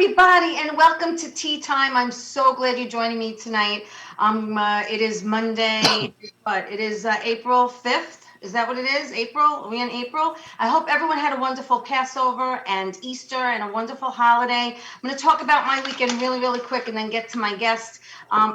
everybody, and welcome to Tea Time. I'm so glad you're joining me tonight. It is Monday, but it is April 5th. Is that what it is? April? Are we in April? I hope everyone had a wonderful Passover and Easter and a wonderful holiday. I'm going to talk about my weekend really, really quick and then get to my guest.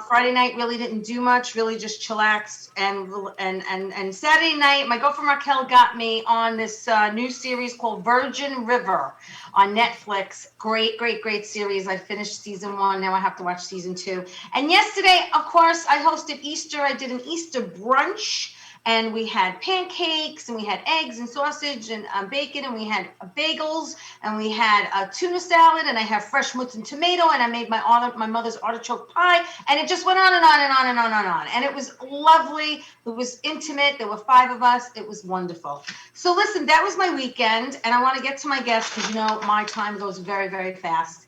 Friday night really didn't do much, really just chillaxed. And Saturday night, my girlfriend Raquel got me on this new series called Virgin River on Netflix. Great series. I finished season 1. Now I have to watch season 2. And yesterday, of course, I hosted Easter. I did an Easter brunch. And we had pancakes, and we had eggs and sausage and bacon, and we had bagels, and we had a tuna salad, and I have fresh mutz and tomato, and I made my mother's artichoke pie, and it just went on and on and on and on and on. And it was lovely. It was intimate. There were 5 of us. It was wonderful. So listen, that was my weekend, and I want to get to my guest because, my time goes very, very fast.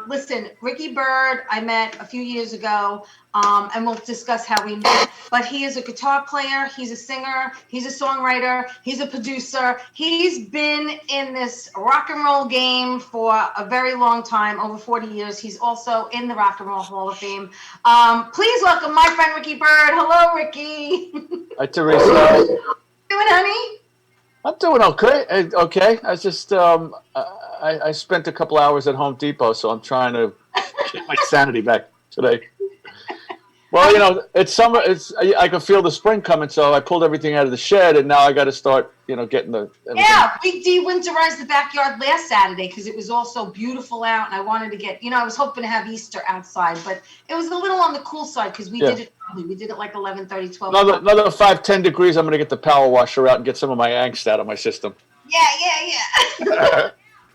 Listen, Ricky Byrd, I met a few years ago, and we'll discuss how we met. But he is a guitar player, he's a singer, he's a songwriter, he's a producer. He's been in this rock and roll game for a very long time, over 40 years. He's also in the Rock and Roll Hall of Fame. Please welcome my friend Ricky Byrd. Hello, Ricky. Hi, Teresa. How you doing, honey? I'm doing okay. Okay. I just I spent a couple hours at Home Depot, so I'm trying to get my sanity back today. Well, it's summer. I can feel the spring coming, so I pulled everything out of the shed, and now I got to start, getting the. Everything. Yeah, we de-winterized the backyard last Saturday because it was all so beautiful out, and I wanted to get, I was hoping to have Easter outside, but it was a little on the cool side because we did it early. We did it like 11:30, 12. Another 5-10 degrees. I'm going to get the power washer out and get some of my angst out of my system. Yeah.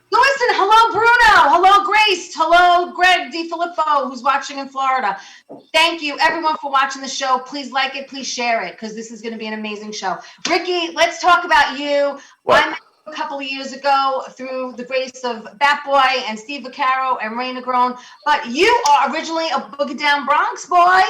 So listen, hello, Bruno. Hello, Grace. Hello, Greg DiFilippo, who's watching in Florida. Thank you, everyone, for watching the show. Please like it. Please share it, because this is going to be an amazing show. Ricky, let's talk about you. What? I met you a couple of years ago through the grace of Bat Boy and Steve Vaccaro and Ray Negron. But you are originally a Boogie Down Bronx boy.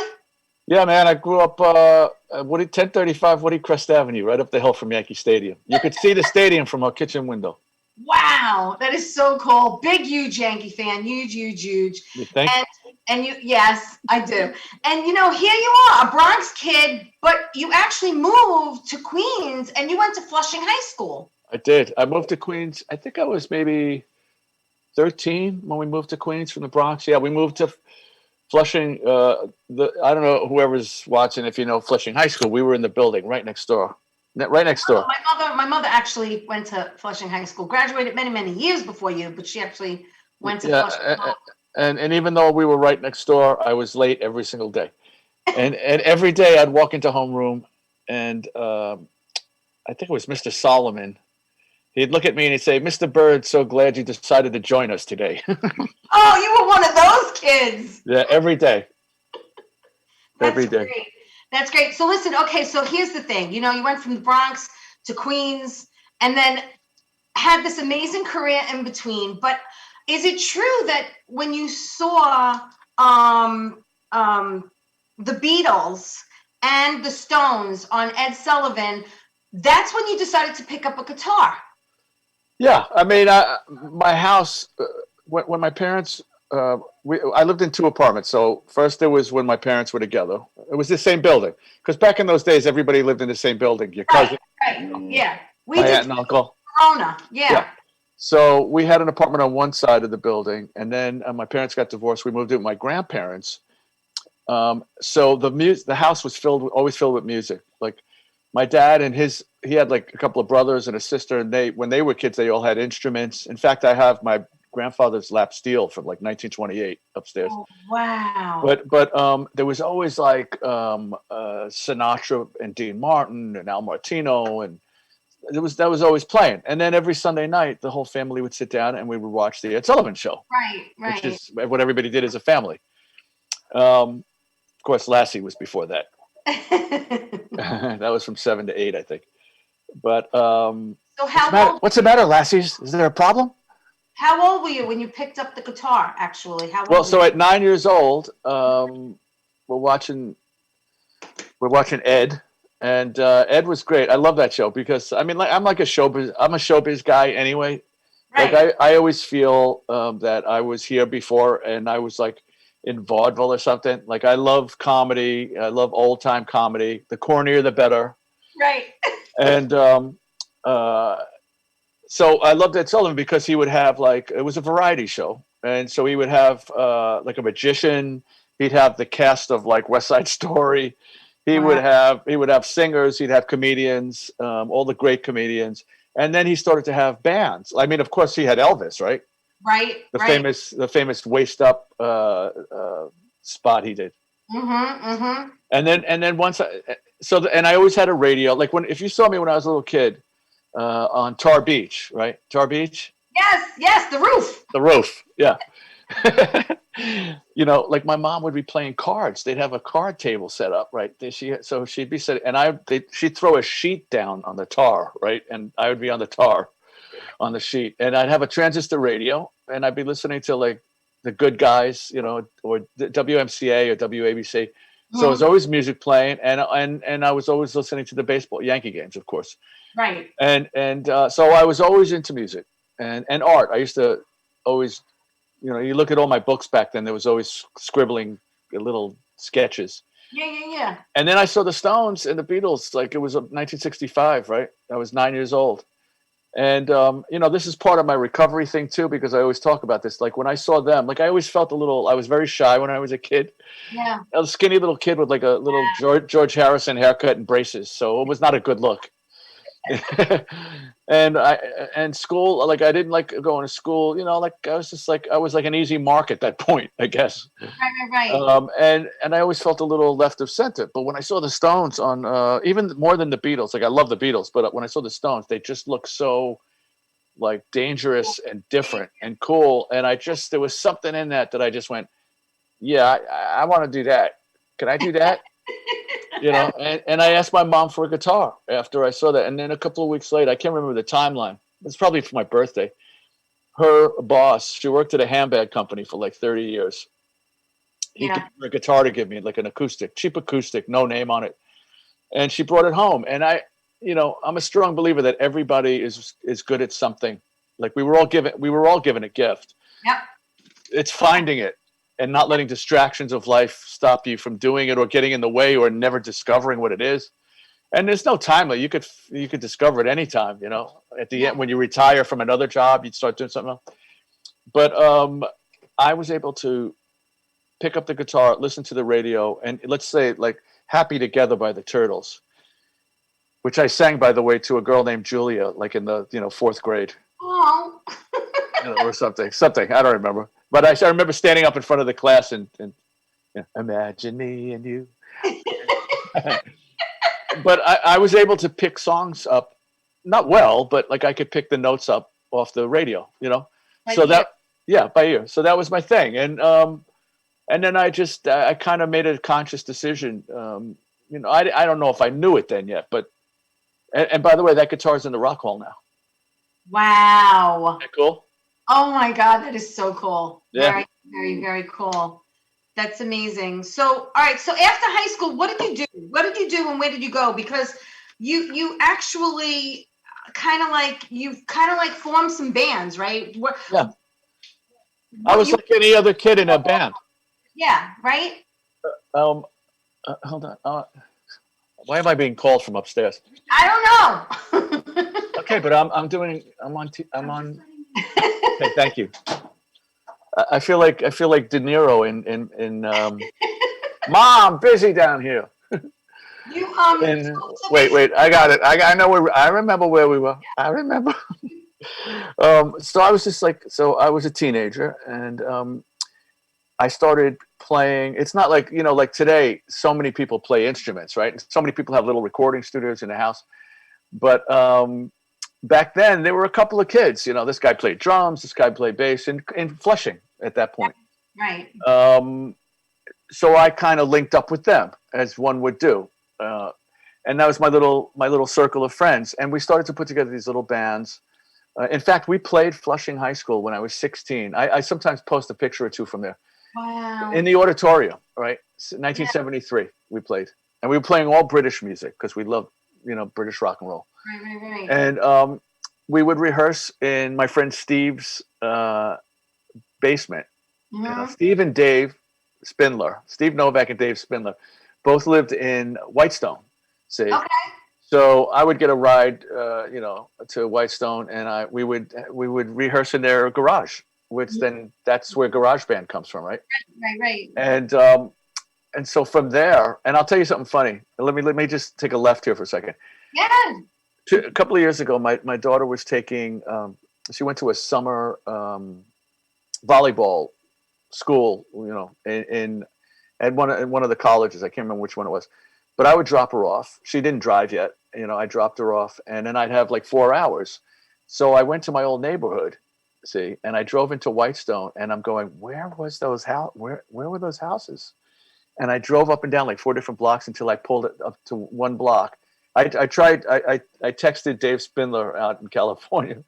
Yeah, man. I grew up 1035 Woody Crest Avenue, right up the hill from Yankee Stadium. You could see the stadium from our kitchen window. Wow, that is so cool. Big, huge Yankee fan. Huge. You think? And you, yes, I do. And here you are, a Bronx kid, but you actually moved to Queens and you went to Flushing High School. I did. I moved to Queens. I think I was maybe 13 when we moved to Queens from the Bronx. Yeah, we moved to Flushing. I don't know whoever's watching if you know Flushing High School. We were in the building right next door. Right next door. My mother actually went to Flushing High School. Graduated many years before you, but she actually went to Flushing. And even though we were right next door, I was late every single day. And every day I'd walk into homeroom, and I think it was Mr. Solomon. He'd look at me and he'd say, "Mr. Byrd, so glad you decided to join us today." Oh, you were one of those kids. Yeah, every day. Every day. Great. That's great. So listen, okay, so here's the thing. You went from the Bronx to Queens and then had this amazing career in between. But is it true that when you saw the Beatles and the Stones on Ed Sullivan, that's when you decided to pick up a guitar? Yeah. I mean, my house, when my parents... I lived in 2 apartments. So first it was when my parents were together. It was the same building because back in those days, everybody lived in the same building. Your cousin, right. Yeah, my aunt and uncle. Corona, yeah. So we had an apartment on one side of the building, and then my parents got divorced. We moved in with my grandparents. So the house was always filled with music. Like my dad and he had like a couple of brothers and a sister, and when they were kids, they all had instruments. In fact, I have my grandfather's lap steel from like 1928 upstairs. Oh, wow. But there was always like Sinatra and Dean Martin and Al Martino, and that was always playing. And then every Sunday night, the whole family would sit down and we would watch the Ed Sullivan Show. Right. Which is what everybody did as a family. Of course, Lassie was before that. That was from 7 to 8, I think. But so what's the matter, Lassies? Is there a problem? How old were you when you picked up the guitar, actually? So at 9 years old, we're watching Ed, and Ed was great. I love that show because I'm like a showbiz guy anyway. Like Right. I always feel that I was here before and I was like in vaudeville or something. Like I love comedy. I love old time comedy. The cornier, the better. Right. And uh, so I loved Ed Sullivan because he would have like it was a variety show, and so he would have like a magician. He'd have the cast of like West Side Story. Wow. He would have singers. He'd have comedians, all the great comedians, and then he started to have bands. I mean, of course, he had Elvis, right? Right. Right. The famous waist up spot he did. Mm-hmm. Mm-hmm. And then once and I always had a radio. Like when if you saw me when I was a little kid on Tar Beach, right? Tar Beach, Yes. Yes. The roof. the roof, yeah. You know, like my mom would be playing cards. They'd have a card table set up, right? So she'd be sitting, and she'd throw a sheet down on the tar, right? And I would be on the tar on the sheet, and I'd have a transistor radio, and I'd be listening to like the good guys, you know, or WMCA or WABC. So there's Mhm. always music playing, and I was always listening to the baseball Yankee games, of course, Right. and so I was always into music and art. I used to always, you know, you look at all my books back then. There was always scribbling little sketches, Yeah. Yeah. Yeah. and then I saw the Stones and the Beatles. Like it was 1965, right? I was 9 years old. And you know, this is part of my recovery thing too, because I always talk about this. Like when I saw them, like I always felt a little. I was very shy when I was a kid, Yeah. a skinny little kid with like a little George Harrison haircut and braces. So it was not a good look. and I and school, like I didn't like going to school. You know, like I was just like I was like an easy mark at that point, I guess. Right. Right. Right. And I always felt a little left of center. But when I saw the Stones on, even more than the Beatles, like I love the Beatles, but when I saw the Stones, they just looked so like dangerous and different and cool. And I just there was something in that that I just went, yeah, I want to do that. Can I do that? You know, and I asked my mom for a guitar after I saw that. And then a couple of weeks later, I can't remember the timeline. It's probably for my birthday. Her boss, she worked at a handbag company for like 30 years. He gave Yeah. her a guitar to give me, like an acoustic, cheap acoustic, no name on it. And she brought it home. And you know, I'm a strong believer that everybody is good at something. Like we were all given a gift. Yep. It's finding it and not letting distractions of life stop you from doing it or getting in the way or never discovering what it is. And there's no time limit. You could discover it anytime, you know. At the Yeah. end when you retire from another job, you'd start doing something else. But I was able to pick up the guitar, listen to the radio, and let's say like Happy Together by the Turtles, which I sang, by the way, to a girl named Julia, like in the, you know, fourth grade, Oh. you know, or something, I don't remember. But I remember standing up in front of the class and you know, imagine me and you. But I was able to pick songs up, not well, but like I could pick the notes up off the radio, you know. By So ear. yeah, by ear. So that was my thing, and then I kind of made a conscious decision. You know, I don't know if I knew it then yet, but and by the way, that guitar's in the Rock Hall now. Wow. Isn't that cool? Oh my God, that is so cool. Yeah. Very, very, very cool. That's amazing. So, all right. So after high school, what did you do? What did you do and where did you go? Because you actually you've kind of like formed some bands, right? Yeah. I was like any other kid in a band. Yeah, right? Hold on. Why am I being called from upstairs? I don't know. Okay, but I'm on. Okay, thank you. I feel like De Niro in Mom, busy down here. You And wait, I got it. I know where I remember where we were. I remember. So I was just like, so I was a teenager, and I started playing. It's not like, you know, like today, so many people play instruments, right? So many people have little recording studios in the house. But back then, there were a couple of kids. You know, this guy played drums, this guy played bass in Flushing at that point. right. So I kind of linked up with them, as one would do. And that was my little circle of friends. And we started to put together these little bands. In fact, we played Flushing High School when I was 16. I sometimes post a picture or two from there. Wow. In the auditorium, right? 1973, we played. And we were playing all British music because we loved, you know, British rock and roll. Right. And we would rehearse in my friend Steve's basement. You know, Mhm. Steve and Dave Spindler, Steve Novak and Dave Spindler, both lived in Whitestone. See, Okay. so I would get a ride, you know, to Whitestone, and we would rehearse in their garage, which then that's where Garage Band comes from, right? Right, right. And so from there, and I'll tell you something funny. Let me just take a left here for a second. Yeah. A couple of years ago, my daughter was taking, she went to a summer volleyball school, you know, in at one of the colleges. I can't remember which one it was, but I would drop her off. She didn't drive yet. You know, I dropped her off, and then I'd have like 4 hours. So I went to my old neighborhood, see, and I drove into Whitestone, and I'm going, where was those house? Where were those houses? And I drove up and down like 4 different blocks until I pulled it up to one block. I texted Dave Spindler out in California.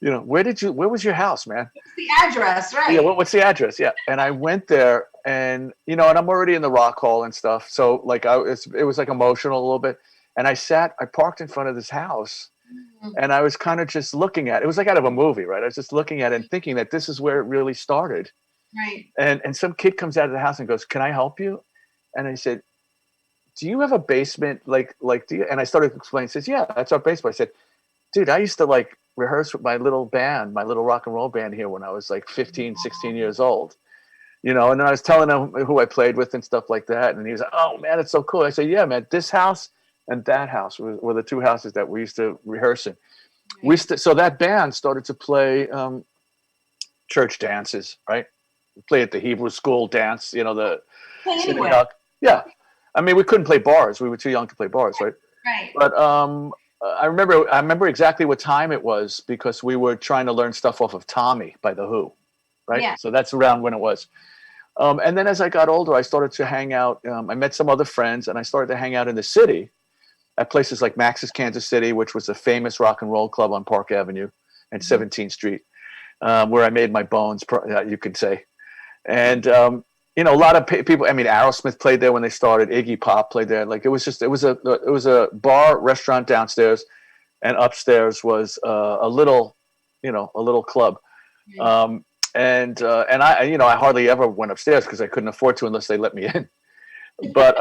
You know, where was your house, man? What's the address, Yeah, right? what's the address? Yeah. And I went there, and you know, and I'm already in the rock hall and stuff. So like it was like emotional a little bit. And I parked in front of this house, Mhm. and I was kind of just looking at it. It was like out of a movie, right? I was just looking at it and thinking that this is where it really started. Right. And some kid comes out of the house and goes, "Can I help you?" And I said, "Do you have a basement? Like do you?" And I started explaining. He says, "Yeah, that's our basement." I said, "Dude, I used to like rehearse with my little band, my little rock and roll band here when I was like 15, 16 years old." You know, and then I was telling him who I played with and stuff like that. And he was like, "Oh man, it's so cool." I said, "Yeah, man, this house and that house were the two houses that we used to rehearse in." Right. So that band started to play church dances, right? We play at the Hebrew school dance, you know, the Play anywhere. synagogue. Yeah. I mean, we couldn't play bars. We were too young to play bars, right? Right. But I remember exactly what time it was because we were trying to learn stuff off of Tommy by The Who, right? Yeah. So that's around when it was. And then as I got older, I started to hang out. I met some other friends, and I started to hang out in the city at places like Max's Kansas City, which was a famous rock and roll club on Park Avenue and Mhm. 17th Street, where I made my bones, you could say. And you know, a lot of people. I mean, Aerosmith played there when they started. Iggy Pop played there. Like it was a bar restaurant downstairs, and upstairs was a little, you know, a little club. Right. Um, and I, you know, I hardly ever went upstairs because I couldn't afford to unless they let me in. But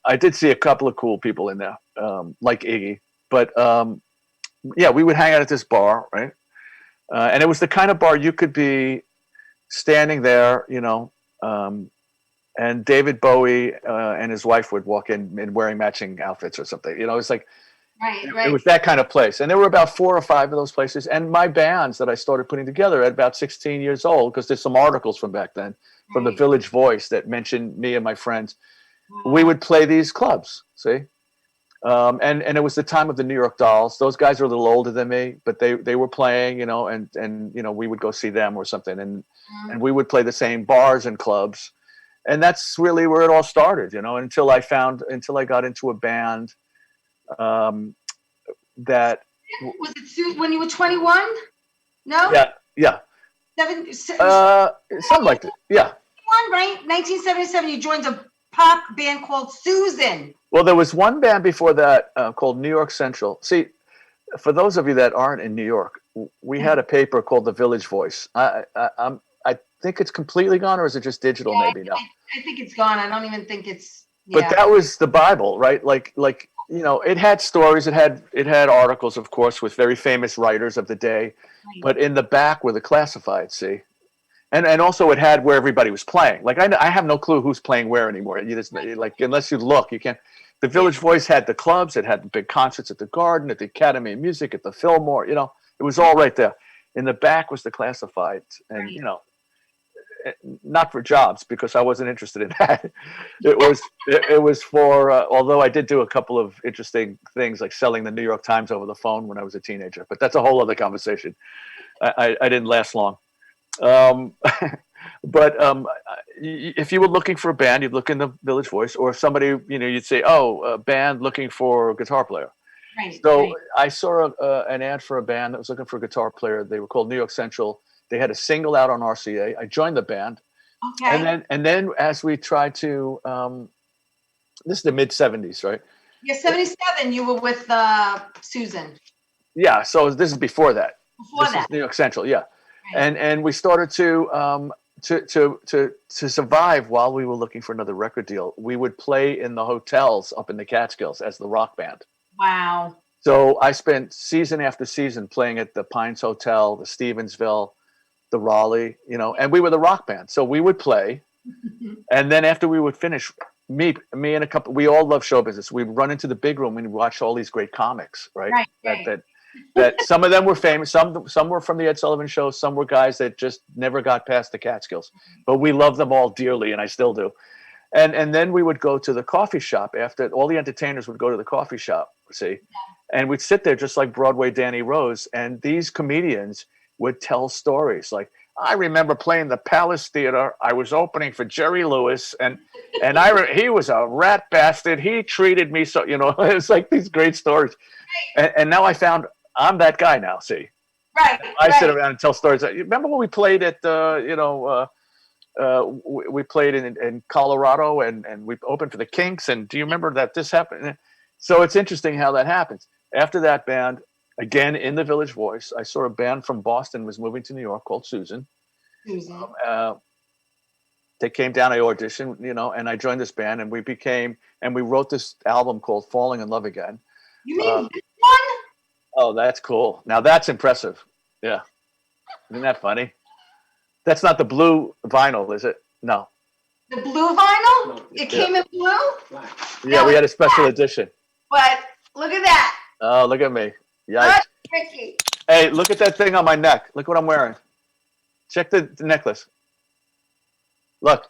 I did see a couple of cool people in there, like Iggy. But yeah, we would hang out at this bar, right? And it was the kind of bar you could be standing there, you know, and David Bowie and his wife would walk in wearing matching outfits or something. You know, it's like Right. it Right. was that kind of place. And there were about 4 or 5 of those places. And my bands that I started putting together at about 16 years old, because there's some articles from back then from the Right. Village Voice that mentioned me and my friends. We Wow. would play these clubs, see? And it was the time of the New York Dolls. Those guys are a little older than me, but they were playing, you know, and you know, we would go see them or something, and Mhm. we would play the same bars and clubs, and that's really where it all started, you know. Until I got into a band um, that, Was it when you were 21? No? yeah, yeah, Seven, something like that, yeah. 71, right? 1977, you joined a pop band called Susan. Well, there was one band before that called New York Central. See, for those of you that aren't in New York, we had a paper called the Village Voice. I think it's completely gone, or is it just digital Yeah, maybe now? I think it's gone. I don't even think it's, But yeah. that was the Bible, right? Like you know, it had stories, it had articles, of course, with very famous writers of the day, Right. but in the back were the classifieds. See, and also it had where everybody was playing. Like I have no clue who's playing where anymore. You just like unless you look, you can't. The Yeah. Village Voice had the clubs. It had the big concerts at the Garden, at the Academy of Music, at the Fillmore. You know, it was all right there. In the back was the classifieds, and Right. you know, not for jobs because I wasn't interested in that. It was for. Although I did do a couple of interesting things like selling the New York Times over the phone when I was a teenager, but that's a whole other conversation. I didn't last long. Um, but if you were looking for a band, you'd look in the Village Voice, or if somebody, you know, you'd say, "Oh, a band looking for a guitar player." Right. So Right. I saw an ad for a band that was looking for a guitar player. They were called New York Central. They had a single out on RCA. I joined the band, and Okay. then as we tried to, this is the mid '70s, right? Yeah, 77, you were with Susan. Yeah, so this is before that. Before This that. is New York Central, yeah. Right. And we started to survive while we were looking for another record deal. We would play in the hotels up in the Catskills as the rock band. Wow. So I spent season after season playing at the Pines Hotel, the Stevensville, the Raleigh, and we were the rock band. So we would play, and then after we would finish, me and a couple, we all love show business. We'd run into the big room and watch all these great comics, right? Right. That some of them were famous, some were from the Ed Sullivan Show, some were guys that just never got past the Catskills, but we love them all dearly, and I still do. And then we would go to the coffee shop after all the entertainers would go to the coffee shop, see, and we'd sit there just like Broadway Danny Rose, and these comedians would tell stories like, I remember playing the Palace Theater. I was opening for Jerry Lewis, and he was a rat bastard. He treated me so, it's like these great stories. And now I found I'm that guy now. See, Right. I sit around and tell stories. You remember when we played at, we played in Colorado, and we opened for the Kinks. And do you remember that this happened? So it's interesting how that happens. After that band, again in the Village Voice, I saw a band from Boston was moving to New York called Susan. They came down, I auditioned, and I joined this band, and we wrote this album called Falling in Love Again. You mean this one? Oh, that's cool. Now that's impressive. Yeah. Isn't that funny? That's not the blue vinyl, is it? No. The blue vinyl? It came in blue? Yeah, we had a special edition. But look at that. Oh, look at me. Yikes. That's tricky. Hey, look at that thing on my neck. Look what I'm wearing. Check the necklace. Look.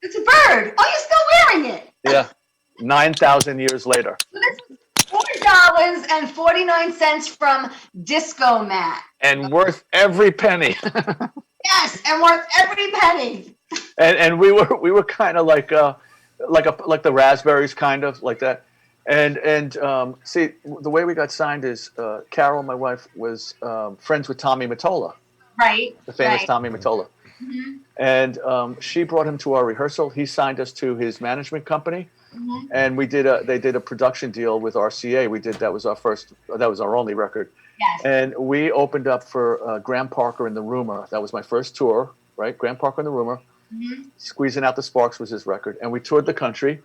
It's a bird. Oh, you're still wearing it. Yeah. 9,000 years later. $4.49 from Disco Mat. And worth every penny. Yes, and worth every penny. And we were kind of like the Raspberries, kind of like that. And see, the way we got signed is Carol, my wife, was friends with Tommy Mottola. Right. The famous Tommy Mottola. Mm-hmm. And she brought him to our rehearsal. He signed us to his management company. Mm-hmm. And they did a production deal with RCA. That was our only record. Yes. And we opened up for Graham Parker and the Rumor. That was my first tour, right? Graham Parker and the Rumor. Mm-hmm. Squeezing Out the Sparks was his record. And we toured the country.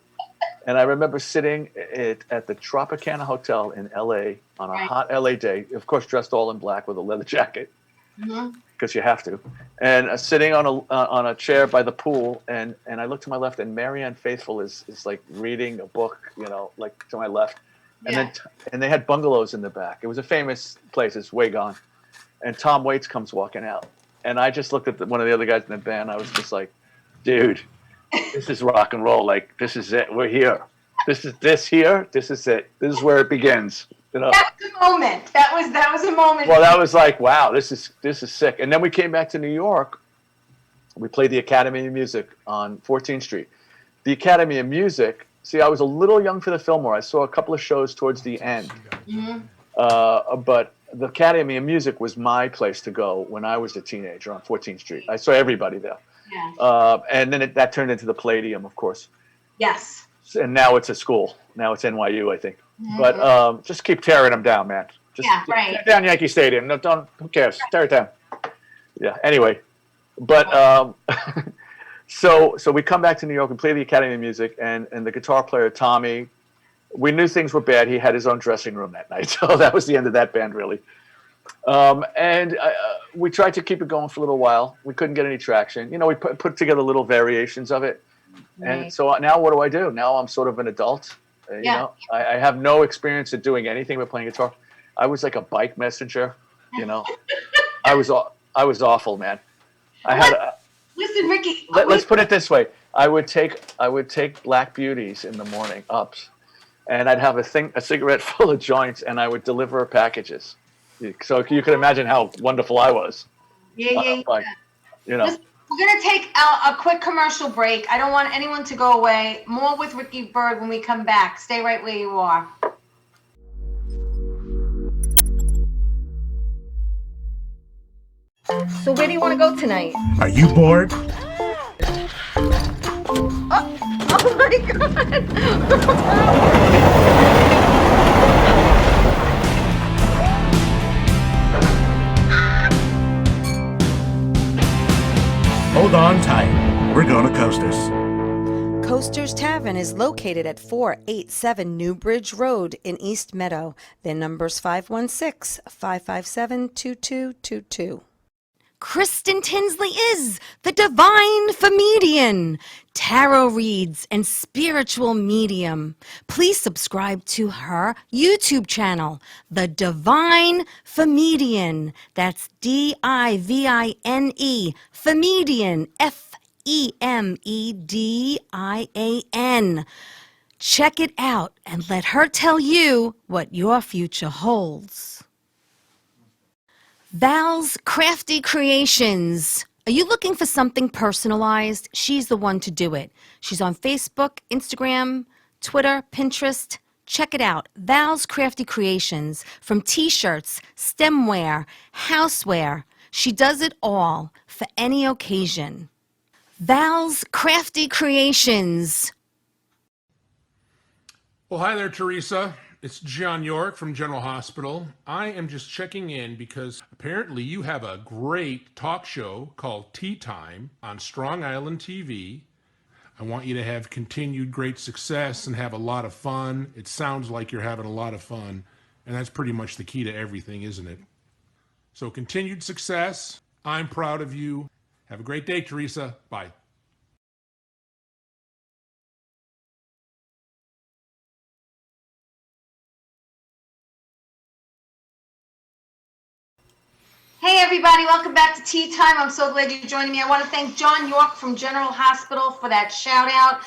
And I remember sitting at the Tropicana Hotel in LA on a hot LA day, of course, dressed all in black with a leather jacket. Mm-hmm. Because you have to, and sitting on a chair by the pool, and I look to my left, and Marianne Faithfull is like reading a book, like to my left, and then they had bungalows in the back. It was a famous place. It's way gone, and Tom Waits comes walking out, and I just looked at one of the other guys in the band. I was just like, dude, this is rock and roll. Like, this is it. We're here. This is it. This is where it begins. That was a moment. That was a moment. Well, that was like, wow, this is sick. And then we came back to New York. We played the Academy of Music on 14th Street. The Academy of Music. See, I was a little young for the Fillmore. I saw a couple of shows towards the end. Mm-hmm. But the Academy of Music was my place to go when I was a teenager on 14th Street. I saw everybody there. Yeah. And then that turned into the Palladium, of course. Yes. And now it's a school. Now it's NYU, I think. Mm-hmm. But just keep tearing them down, man. Tear down Yankee Stadium. No, don't. Who cares? Tear it down. Yeah. Anyway, but so we come back to New York and play the Academy of Music, and the guitar player Tommy. We knew things were bad. He had his own dressing room that night, so that was the end of that band, really. And we tried to keep it going for a little while. We couldn't get any traction. We put together little variations of it. Right. And so now what do? Now I'm sort of an adult. I have no experience at doing anything but playing guitar. I was like a bike messenger. I was awful, man. Listen, Ricky. Let's put it this way. I would take Black Beauties in the morning, ups, and I'd have a cigarette full of joints, and I would deliver packages. So you can imagine how wonderful I was. Yeah. Listen, we're going to take a quick commercial break. I don't want anyone to go away. More with Ricky Byrd when we come back. Stay right where you are. So where do you want to go tonight? Are you bored? Oh my God. Hold on tight. We're gonna coast us. Coaster's Tavern is located at 487 New Bridge Road in East Meadow. Their number's 516-557-2222. Kristen Tinsley is the Divine Comedian, tarot reads, and spiritual medium. Please subscribe to her YouTube channel, The Divine Comedian. That's D-I-V-I-N-E, Comedian, F-E-M-E-D-I-A-N. Check it out and let her tell you what your future holds. Val's Crafty Creations. Are you looking for something personalized? She's the one to do it. She's on Facebook, Instagram, Twitter, Pinterest. Check it out. Val's Crafty Creations. From t-shirts, stemware, houseware. She does it all for any occasion. Val's Crafty Creations. Well, hi there, Teresa. It's John York from General Hospital. I am just checking in because apparently you have a great talk show called Tea Time on Strong Island TV. I want you to have continued great success and have a lot of fun. It sounds like you're having a lot of fun, and that's pretty much the key to everything, isn't it? So continued success. I'm proud of you. Have a great day, Teresa. Bye. Hey everybody, welcome back to Tea Time. I'm so glad you're joining me. I want to thank John York from General Hospital for that shout out.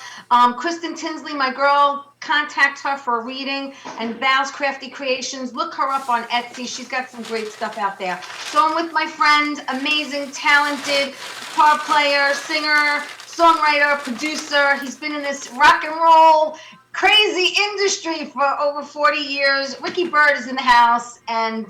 Kristen Tinsley, my girl, contact her for a reading. And Val's Crafty Creations, look her up on Etsy. She's got some great stuff out there. So I'm with my friend, amazing, talented guitar player, singer, songwriter, producer. He's been in this rock and roll crazy industry for over 40 years. Ricky Byrd is in the house, and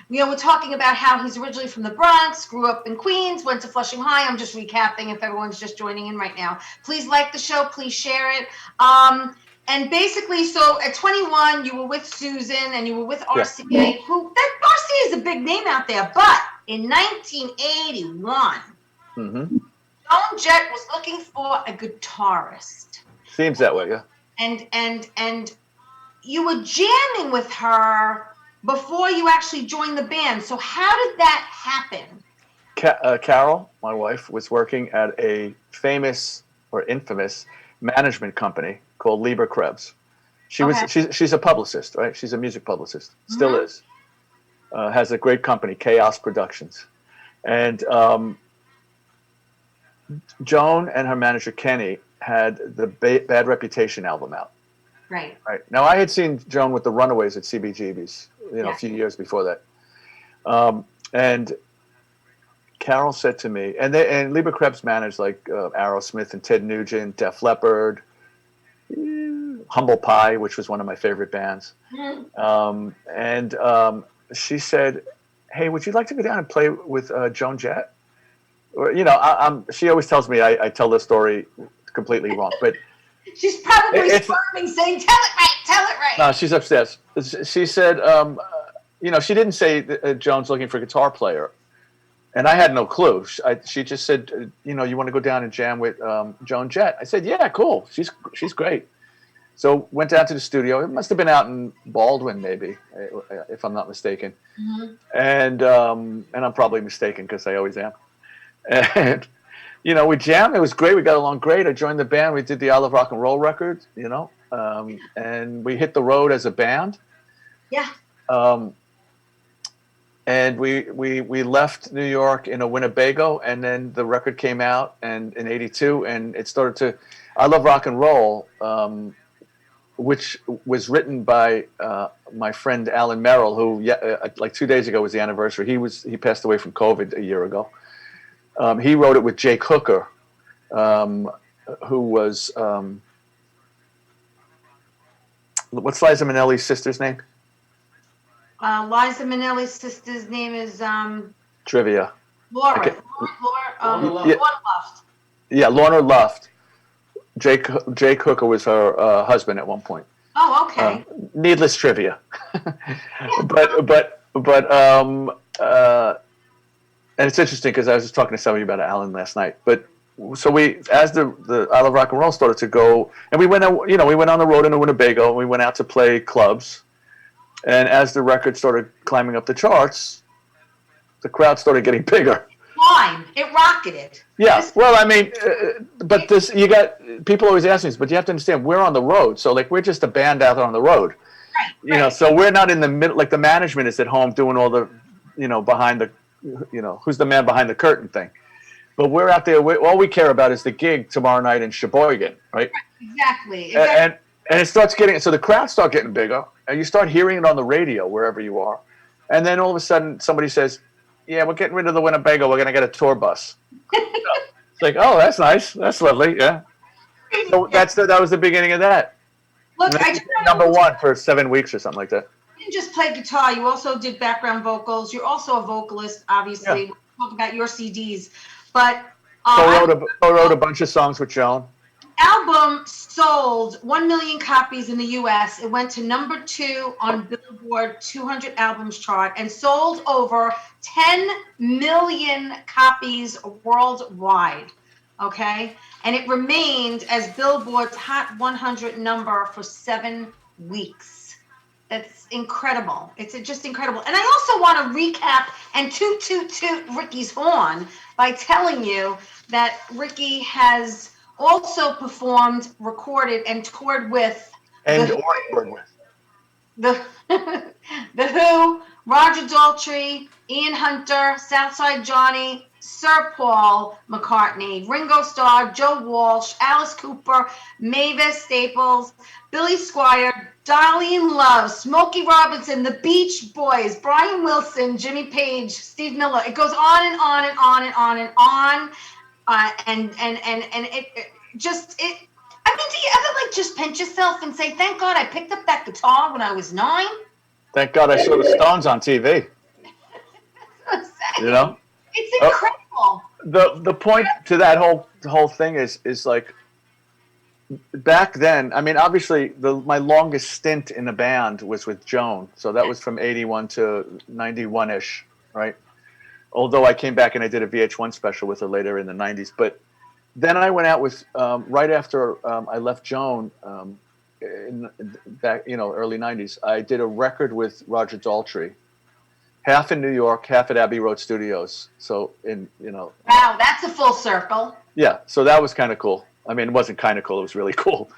we're talking about how he's originally from the Bronx, grew up in Queens, went to Flushing High. I'm just recapping if everyone's just joining in right now. Please like the show, please share it. And basically, so at 21, you were with Susan and you were with RCA, that RCA is a big name out there, but in 1981, Joan Jett was looking for a guitarist. Seems that way, yeah. And you were jamming with her before you actually joined the band. So how did that happen? Carol, my wife, was working at a famous or infamous management company called Lieber Krebs. She's a publicist, right? She's a music publicist, still is. Has a great company, Chaos Productions. And Joan and her manager, Kenny, had the Bad Reputation album out. Right. Now, I had seen Joan with the Runaways at CBGB's, a few years before that. And Carol said to me, and Lieber Krebs managed like Aerosmith and Ted Nugent, Def Leppard, Humble Pie, which was one of my favorite bands. And she said, "Hey, would you like to go down and play with Joan Jett?" Or, she always tells me I tell the story completely wrong, but she's probably squirming, saying, "Tell it right." No, she's upstairs. She said, she didn't say that Joan's looking for a guitar player, and I had no clue. She just said, you want to go down and jam with Joan Jett. I said, yeah, cool. She's great. So went down to the studio. It must have been out in Baldwin, maybe, if I'm not mistaken. And I'm probably mistaken because I always am. And we jammed. It was great. We got along great. I joined the band. We did the I Love Rock and Roll record, and we hit the road as a band. Yeah. And we left New York in a Winnebago, and then the record came out and in '82, and it started to. I Love Rock and Roll, which was written by my friend Alan Merrill, who like 2 days ago was the anniversary. He passed away from COVID a year ago. He wrote it with Jake Hooker, who was what's Liza Minnelli's sister's name? Liza Minnelli's sister's name is Trivia. Laura. Lorna Luft. Yeah, Lorna Luft. Jake Hooker was her husband at one point. Oh, okay. Needless trivia, but and it's interesting because I was just talking to somebody about Alan last night. But so as the I Love Rock and Roll started to go, and we went out, we went on the road in Winnebago. We went out to play clubs, and as the record started climbing up the charts, the crowd started getting bigger. Fine, it rocketed. Yeah, well, I mean, but you got people always ask me this, but you have to understand we're on the road, so like we're just a band out there on the road, Right. So we're not in the middle. Like the management is at home doing all the, behind the, who's the man behind the curtain thing, but we're out there. All we care about is the gig tomorrow night in Sheboygan, right? Exactly. And it starts getting so the crowds start getting bigger, and you start hearing it on the radio wherever you are, and then all of a sudden somebody says, "Yeah, we're getting rid of the Winnebago. We're going to get a tour bus." It's like, oh, that's nice. That's lovely. Yeah. So that was the beginning of that. Look, I just number one for 7 weeks or something like that. You didn't just play guitar. You also did background vocals. You're also a vocalist, obviously. Yeah. We'll talk about your CDs. But co-wrote a bunch of songs with Joan. Album sold 1 million copies in the U.S. It went to number 2 on Billboard 200 albums chart and sold over 10 million copies worldwide. Okay, and it remained as Billboard's Hot 100 number for 7 weeks. That's incredible. It's just incredible. And I also want to recap and toot Ricky's horn by telling you that Ricky has also performed, recorded, and toured with the Who, Roger Daltrey, Ian Hunter, Southside Johnny, Sir Paul McCartney, Ringo Starr, Joe Walsh, Alice Cooper, Mavis Staples, Billy Squier, Darlene Love, Smokey Robinson, the Beach Boys, Brian Wilson, Jimmy Page, Steve Miller. It goes on and on and on and on and on. And it just I mean, do you ever just pinch yourself and say, "Thank God I picked up that guitar when I was 9"? Thank God I saw the Stones on TV. It's incredible. The point to that whole thing is like back then. I mean, obviously my longest stint in the band was with Joan, so that was from 81 to 91 ish, right? Although I came back and I did a VH1 special with her later in the 90s. But then I went out with, right after I left Joan, in back, early 90s, I did a record with Roger Daltrey, half in New York, half at Abbey Road Studios. So Wow, that's a full circle. Yeah, so that was kind of cool. I mean, it wasn't kind of cool, it was really cool.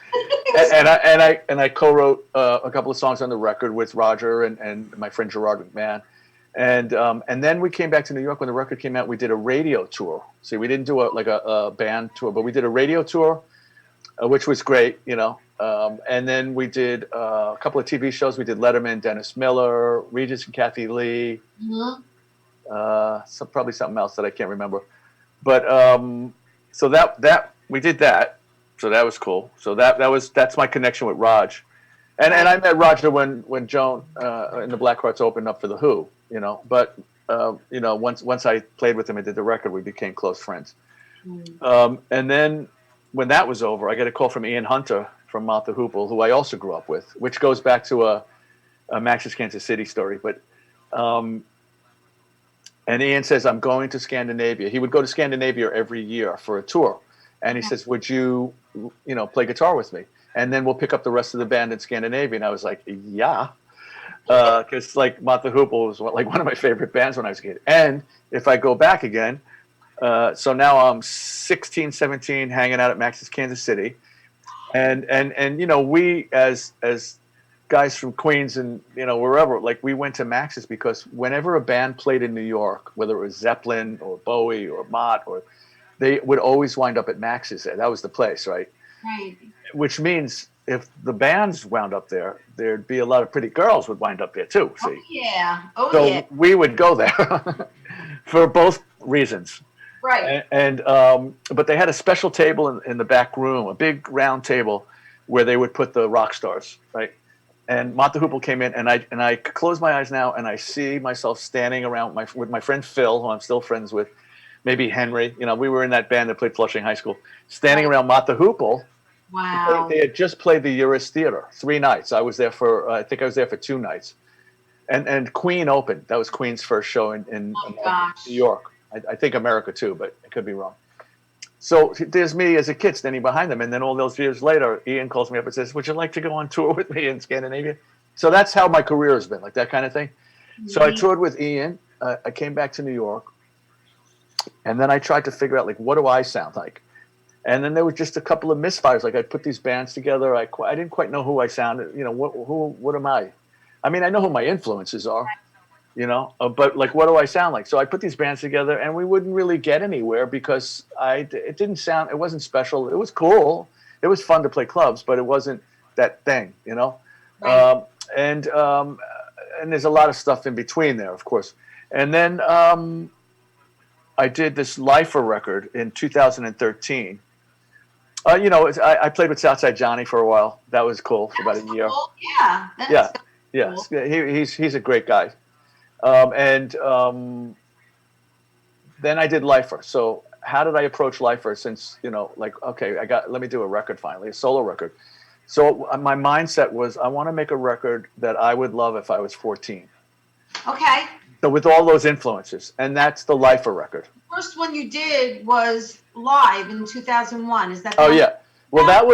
and I co-wrote a couple of songs on the record with Roger and my friend Gerard McMahon. And then we came back to New York when the record came out. We did a radio tour. See, we didn't do a band tour, but we did a radio tour, which was great, and then we did a couple of TV shows. We did Letterman, Dennis Miller, Regis and Kathy Lee, probably something else that I can't remember. But so that we did that. So that was cool. So that's my connection with Raj. And I met Roger when Joan and the Blackhearts opened up for the Who. But once I played with him and did the record, we became close friends. And then when that was over, I got a call from Ian Hunter from Martha Hoople, who I also grew up with, which goes back to a Max's Kansas City story. But and Ian says, I'm going to Scandinavia. He would go to Scandinavia every year for a tour. And he says, would you play guitar with me? And then we'll pick up the rest of the band in Scandinavia. And I was like, yeah. Because Martha Hoople was one of my favorite bands when I was a kid. And if I go back again, so now I'm 16, 17, hanging out at Max's Kansas City. And we as guys from Queens and, wherever, we went to Max's because whenever a band played in New York, whether it was Zeppelin or Bowie or Mott, they would always wind up at Max's there. That was the place, right? Right. Which means if the bands wound up there, there'd be a lot of pretty girls would wind up there too. See? Oh, yeah. So we would go there for both reasons. Right. And but they had a special table in the back room, a big round table where they would put the rock stars, right? And Martha Hoople came in, and I close my eyes now, and I see myself standing around with my friend Phil, who I'm still friends with, maybe Henry. We were in that band that played Flushing High School, standing around Martha Hoople. Wow. They had just played the Uris Theater 3 nights. I was there for, I think I was there for 2 nights. And Queen opened. That was Queen's first show in New York. I think America too, but I could be wrong. So there's me as a kid standing behind them, and then all those years later, Ian calls me up and says, "Would you like to go on tour with me in Scandinavia?" So that's how my career has been, like that kind of thing. So I toured with Ian. I came back to New York, and then I tried to figure out, like, what do I sound like? And then there was just a couple of misfires. Like, I put these bands together. I didn't quite know who I sounded. You know, what am I? I mean, I know who my influences are, you know, but like, what do I sound like? So I put these bands together, and we wouldn't really get anywhere because it didn't sound, it wasn't special. It was cool. It was fun to play clubs, but it wasn't that thing, you know? Right. And there's a lot of stuff in between there, of course. And then I did this Lifer record in 2013. You know, I played with Southside Johnny for a while. That was cool for about a year. Cool. Yeah. That's Yeah, so yes, cool. he's a great guy. Then I did Lifer. So how did I approach Lifer? Since, you know, like, okay, let me do a record finally, a solo record. So my mindset was, I want to make a record that I would love if I was 14. Okay. So with all those influences, and that's the Lifer record. First one you did was live in 2001. Is that? Oh yeah. Well, that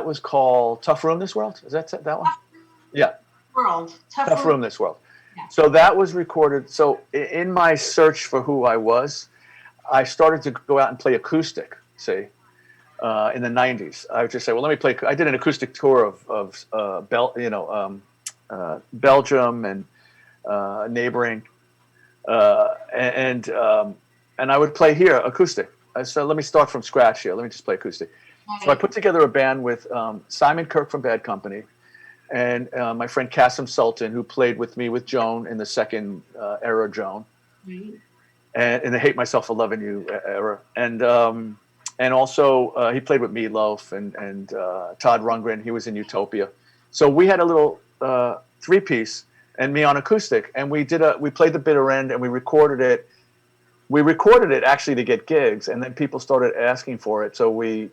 was called Tough Room This World. Is that one? Yeah. World. Tough Room This World. Yeah. So that was recorded. So in my search for who I was, I started to go out and play acoustic. See, in the '90s, I would just say, well, let me play. I did an acoustic tour of Belgium and neighboring, and I would play here acoustic. So let me start from scratch here. Let me just play acoustic. Right. So I put together a band with Simon Kirk from Bad Company, and my friend Kasim Sultan, who played with me with Joan in the second era Joan, Right. and in the Hate Myself for Loving You era, and also he played with Meatloaf and Todd Rundgren. He was in Utopia. So we had a little 3-piece and me on acoustic, and we played the bitter end, and we recorded it. We recorded it actually to get gigs, and then people started asking for it. So we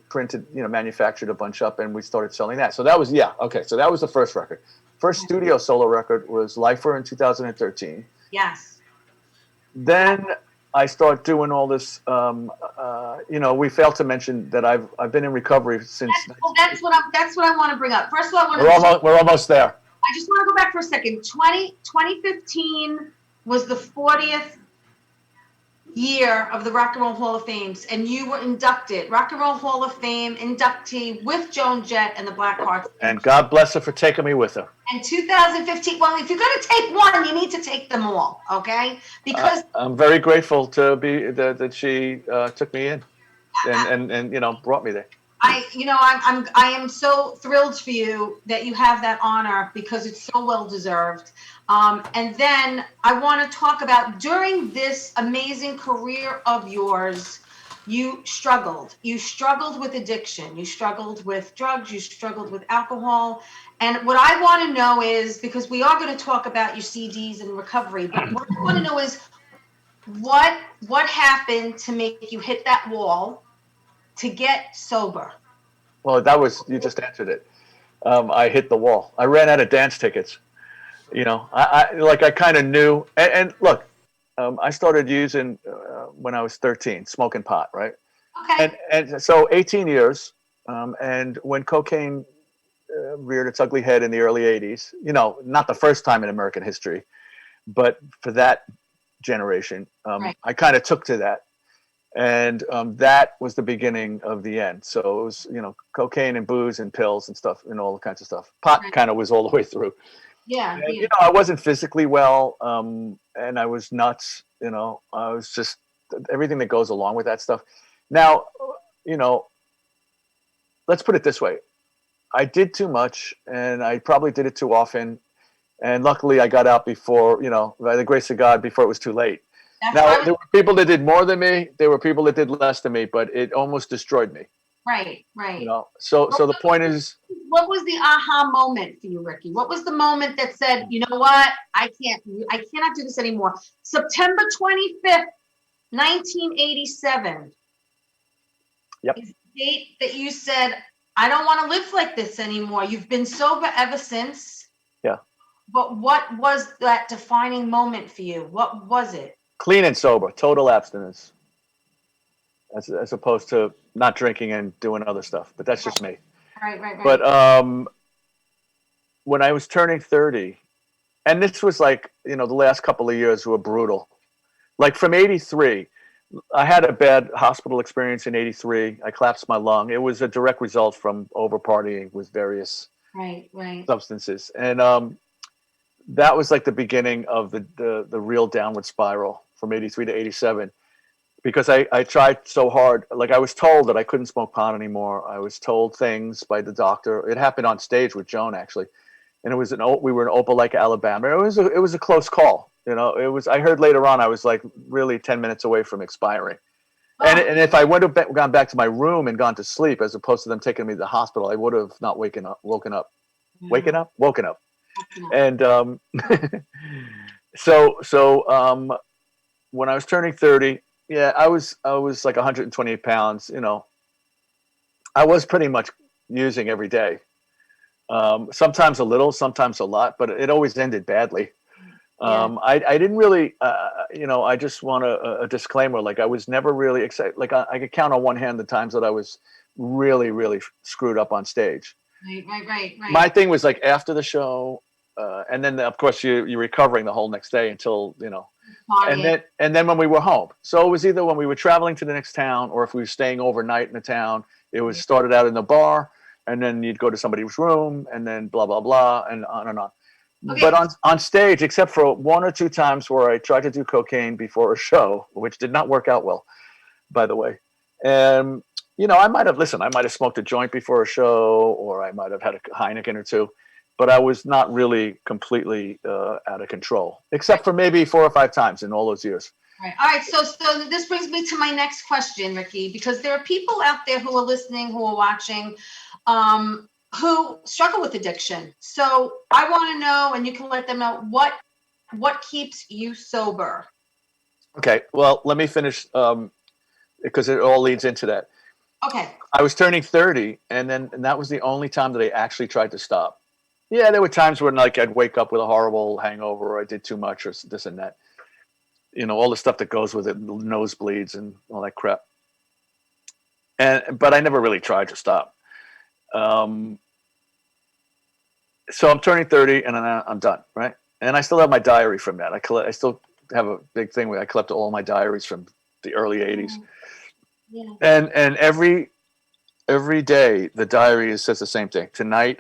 manufactured a bunch up, and we started selling that. So that was, so that was the first record. First studio solo record was Lifer in 2013. Yes. Then I start doing all this. We failed to mention that I've been in recovery since. That's what I want to bring up. First of all, we're almost there. I just want to go back for a second. 2015 was the 40th year of the Rock and Roll Hall of Fame, and you were inducted, Rock and Roll Hall of Fame inductee with Joan Jett and the Blackhearts. And God bless her for taking me with her. And 2015, well, if you're going to take one, you need to take them all, okay? Because I'm very grateful to be that she took me in and brought me there. I am so thrilled for you that you have that honor because it's so well deserved. And then I want to talk about, during this amazing career of yours, you struggled. You struggled with addiction. You struggled with drugs. You struggled with alcohol. And what I want to know is, because we are going to talk about your CDs and recovery, but what I want to know is what happened to make you hit that wall to get sober? Well, you just answered it. I hit the wall. I ran out of dance tickets. I kind of knew. And look, I started using when I was 13, smoking pot, right? Okay. And so 18 years. And when cocaine reared its ugly head in the early 80s, not the first time in American history, but for that generation, Right. I kind of took to that. And that was the beginning of the end. So it was, cocaine and booze and pills and stuff and all kinds of stuff. Pot kind of was all the way through. Yeah. And, I wasn't physically well, and I was nuts. I was just everything that goes along with that stuff. Now, let's put it this way. I did too much, and I probably did it too often. And luckily, I got out before, by the grace of God, before it was too late. Now, there were people that did more than me. There were people that did less than me, but it almost destroyed me. Right. So the point is, what was the aha moment for you, Ricky? What was the moment that said, you know what, I cannot do this anymore? September 25th, 1987. Yep. Is the date that you said, I don't want to live like this anymore. You've been sober ever since. Yeah. But what was that defining moment for you? What was it? Clean and sober, total abstinence, as opposed to not drinking and doing other stuff. But that's just me. Right, right, But right. when I was turning 30, and this was like, the last couple of years were brutal. Like from 83, I had a bad hospital experience in 83. I collapsed my lung. It was a direct result from over partying with various Right, right. substances. And that was like the beginning of the real downward spiral from 83 to 87. Because I tried so hard. Like I was told that I couldn't smoke pot anymore. I was told things by the doctor. It happened on stage with Joan, actually. And it was we were in Opelika, Alabama. It was a close call. It was. I heard later on I was like really 10 minutes away from expiring. And Oh, and if I would have gone back to my room and gone to sleep, as opposed to them taking me to the hospital, I would have not woken up. no. And so when I was turning 30, yeah, I was like 128 pounds. I was pretty much using every day. Sometimes a little, sometimes a lot, but it always ended badly. Yeah. I didn't really, I just want a disclaimer. Like I was never really excited. Like I could count on one hand the times that I was really, really screwed up on stage. Right, right, right, My right. thing was like after the show, and then of course you're recovering the whole next day until and Partying. then when we were home. So it was either when we were traveling to the next town or if we were staying overnight in the town. It was started out in the bar, and then you'd go to somebody's room, and then blah blah blah, and on and on. But Okay. on stage, except for one or two times where I tried to do cocaine before a show, which did not work out well, by the way. And I might have listened. I might have smoked a joint before a show, or I might have had a Heineken or two, but I was not really completely out of control, except for maybe 4 or 5 times in all those years. Right. All right. So this brings me to my next question, Ricky, because there are people out there who are listening, who are watching, who struggle with addiction. So I want to know, and you can let them know what keeps you sober. Okay, well, let me finish because it all leads into that. Okay. I was turning 30, and that was the only time that I actually tried to stop. Yeah, there were times when like I'd wake up with a horrible hangover, or I did too much, or this and that. All the stuff that goes with it, nosebleeds and all that crap. But I never really tried to stop. Um, so I'm turning 30, and I'm done, right? And I still have my diary from that. I still have a big thing where I collect all my diaries from the early 80s. Yeah. And every day the diary says the same thing. Tonight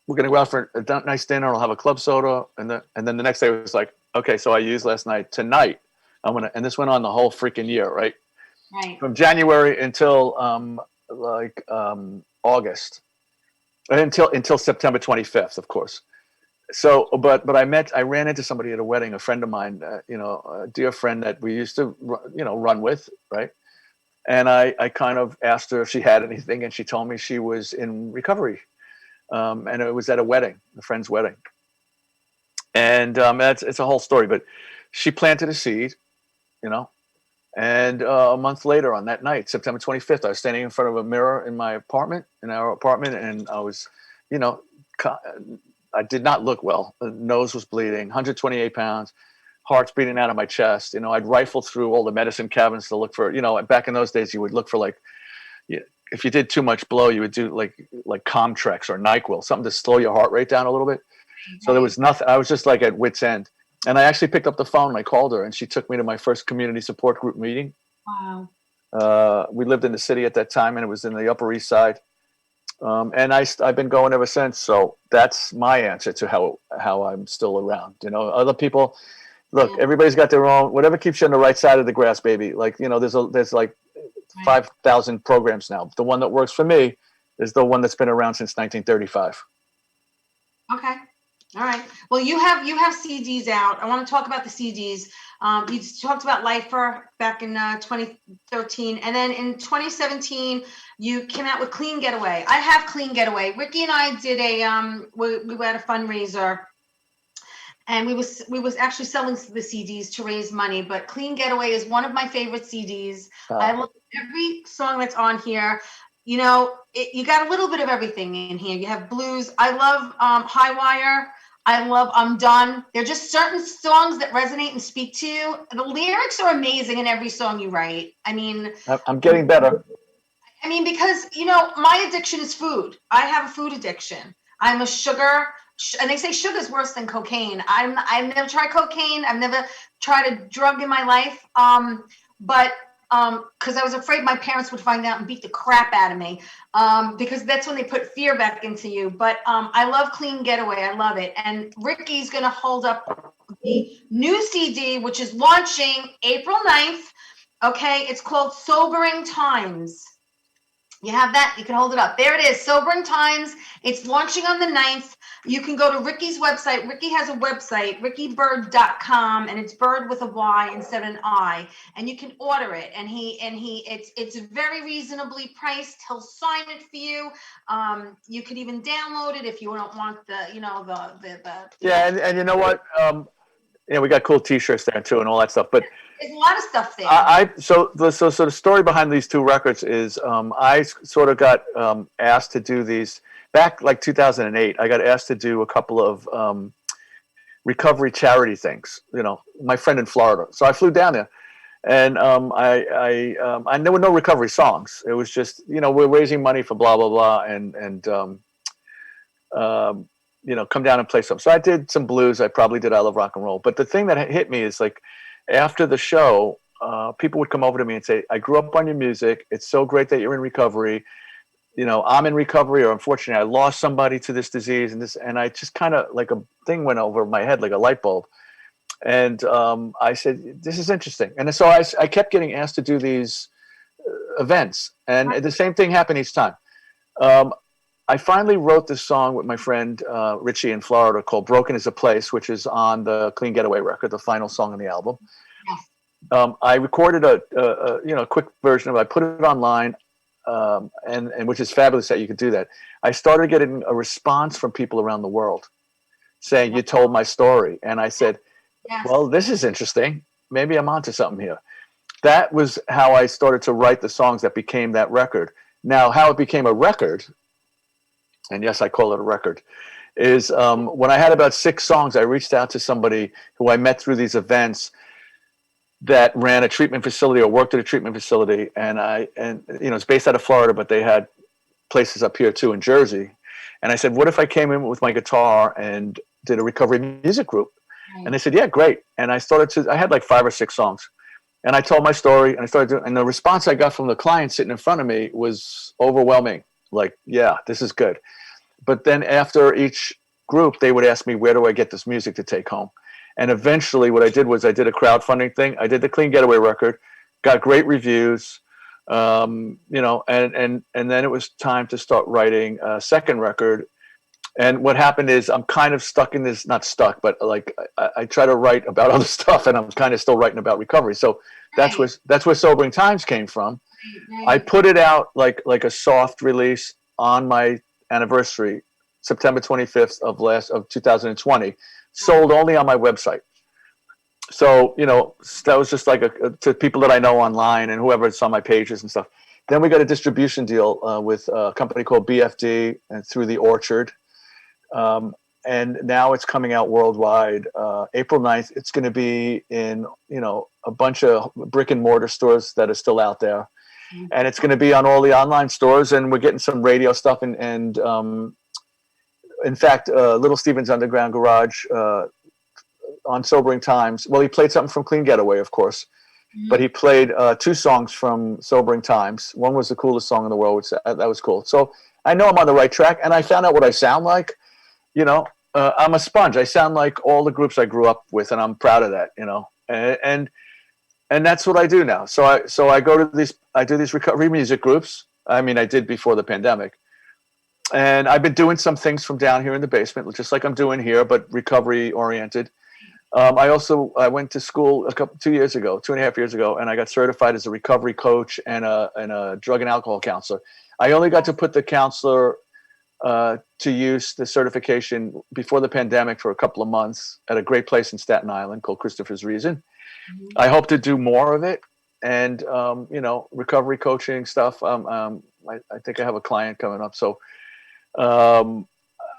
we're gonna go out for a nice dinner. I'll have a club soda, and then the next day it was like, okay, so I used last night. Tonight I'm gonna, and this went on the whole freaking year, right? Right. From January until August, until September 25th, of course. So, but I ran into somebody at a wedding, a friend of mine, a dear friend that we used to run with, right? And I kind of asked her if she had anything, and she told me she was in recovery, and it was at a wedding, a friend's wedding. And it's a whole story, but she planted a seed, you know. And a month later, on that night, September 25th, I was standing in front of a mirror in my apartment, and I was, you know, I did not look well. The nose was bleeding, 128 pounds, heart's beating out of my chest. I'd rifle through all the medicine cabinets to look for, back in those days, you would look for like, if you did too much blow, you would do like Comtrex or NyQuil, something to slow your heart rate down a little bit. So there was nothing. I was just like at wit's end. And I actually picked up the phone and I called her, and she took me to my first community support group meeting. Wow. We lived in the city at that time, and it was in the Upper East Side. And I've been going ever since. So that's my answer to how I'm still around. Other people, look, Yeah. everybody's got their own, whatever keeps you on the right side of the grass, baby. Like, there's like Right. 5,000 programs now. The one that works for me is the one that's been around since 1935. Okay. All right. Well, you have CDs out. I want to talk about the CDs. You talked about Lifer back in 2013, and then in 2017 you came out with Clean Getaway. I have Clean Getaway. Ricky and I did we were at a fundraiser, and we was actually selling the CDs to raise money. But Clean Getaway is one of my favorite CDs. I love every song that's on here. You got a little bit of everything in here. You have blues. I love High Wire. I love I'm Done. There are just certain songs that resonate and speak to you. The lyrics are amazing in every song you write. I'm getting better. Because my addiction is food. I have a food addiction. I'm a sugar, and they say sugar is worse than cocaine. I've never tried cocaine. I've never tried a drug in my life. But because I was afraid my parents would find out and beat the crap out of me. Because that's when they put fear back into you. But I love Clean Getaway. I love it. And Ricky's gonna hold up the new CD, which is launching April 9th. Okay, it's called Sobering Times. You have that. You can hold it up. There it is. Sobering Times. It's launching on the 9th. You can go to Ricky's website. Ricky has a website, rickybyrd.com, and it's Bird with a Y instead of an I. And you can order it. And it's very reasonably priced. He'll sign it for you. You could even download it if you don't want the. Yeah, and you know what? We got cool T-shirts there too, and all that stuff. But there's a lot of stuff there. So the story behind these two records is I sort of got asked to do these back like 2008. I got asked to do a couple of recovery charity things. My friend in Florida. So I flew down there, and there were no recovery songs. It was just we're raising money for blah blah blah, and come down and play some. So I did some blues. I probably did I Love Rock and Roll. But the thing that hit me is like after the show, people would come over to me and say, I grew up on your music. It's so great that you're in recovery. I'm in recovery, or unfortunately I lost somebody to this disease and I just kind of like a thing went over my head, like a light bulb. And I said, this is interesting. And so I kept getting asked to do these events, and the same thing happened each time. I finally wrote this song with my friend Richie in Florida called Broken is a Place, which is on the Clean Getaway record, the final song on the album. I recorded a quick version of it. I put it online, and which is fabulous that you could do that. I started getting a response from people around the world saying, you told my story. And I said, well, this is interesting. Maybe I'm onto something here. That was how I started to write the songs that became that record. Now, how it became a record, and yes, I call it a record, is when I had about 6 songs, I reached out to somebody who I met through these events that ran a treatment facility or worked at a treatment facility. And it's based out of Florida, but they had places up here too in Jersey. And I said, what if I came in with my guitar and did a recovery music group? Right. And they said, yeah, great. And I had like 5 or 6 songs. And I told my story, and I started doing, and the response I got from the client sitting in front of me was overwhelming. Like, yeah, this is good. But then after each group, they would ask me, where do I get this music to take home? And eventually what I did was I did a crowdfunding thing. I did the Clean Getaway record, got great reviews, and then it was time to start writing a second record. And what happened is I'm kind of stuck in this, not stuck, but like I try to write about other stuff, and I'm kind of still writing about recovery. So that's where Sobering Times came from. I put it out like a soft release on my anniversary, September 25th of 2020, sold only on my website. So, that was just like to people that I know online and whoever's on my pages and stuff. Then we got a distribution deal with a company called BFD and through The Orchard. And now it's coming out worldwide. April 9th, it's going to be in, a bunch of brick and mortar stores that are still out there. And it's going to be on all the online stores, and we're getting some radio stuff. And in fact, Little Steven's Underground Garage on Sobering Times. Well, he played something from Clean Getaway, of course, but he played 2 songs from Sobering Times. One was the coolest song in the world, which that was cool. So I know I'm on the right track, and I found out what I sound like. I'm a sponge. I sound like all the groups I grew up with, and I'm proud of that. And that's what I do now. So I do these recovery music groups. I mean, I did before the pandemic. And I've been doing some things from down here in the basement, just like I'm doing here, but recovery oriented. I went to school 2.5 years ago, and I got certified as a recovery coach and a drug and alcohol counselor. I only got to put the counselor to use, the certification, before the pandemic for a couple of months at a great place in Staten Island called Christopher's Reason. I hope to do more of it, and recovery coaching stuff. I think I have a client coming up, so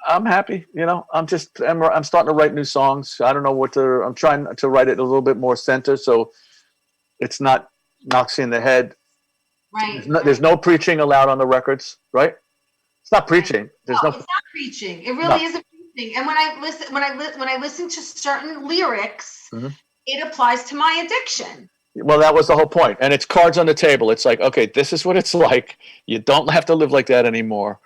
I'm happy. I'm starting to write new songs. I don't know I'm trying to write it a little bit more center, so it's not knocks you in the head. Right. There's no preaching allowed on the records, right? It's not preaching. No, it's not preaching. It really isn't preaching. And when I listen to certain lyrics, Mhm. it applies to my addiction. Well, that was the whole point. And it's cards on the table. It's like, okay, this is what it's like. You don't have to live like that anymore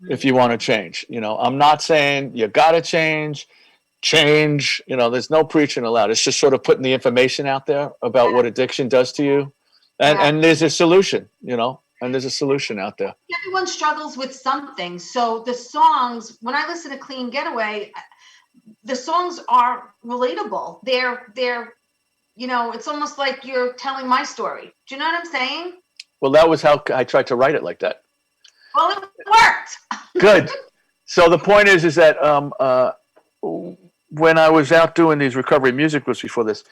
if you want to change. I'm not saying you got to change. There's no preaching allowed. It's just sort of putting the information out there about what addiction does to you. And there's a solution, and there's a solution out there. Everyone struggles with something. So the songs, when I listen to Clean Getaway, the songs are relatable. They're it's almost like you're telling my story. Do you know what I'm saying? Well, that was how I tried to write it like that. Well, it worked. Good. So the point is that when I was out doing these recovery music groups before this,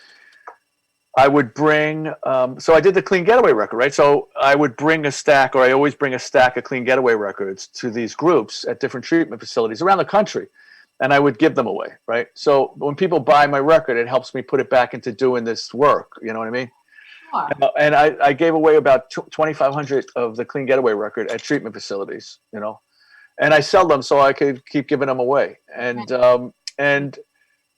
I would bring, so I did the Clean Getaway record, right? So I would bring I always bring a stack of Clean Getaway records to these groups at different treatment facilities around the country. And I would give them away, right? So when people buy my record, it helps me put it back into doing this work. You know what I mean? Sure. And I gave away about 2,500 of the Clean Getaway record at treatment facilities, and I sell them so I could keep giving them away. And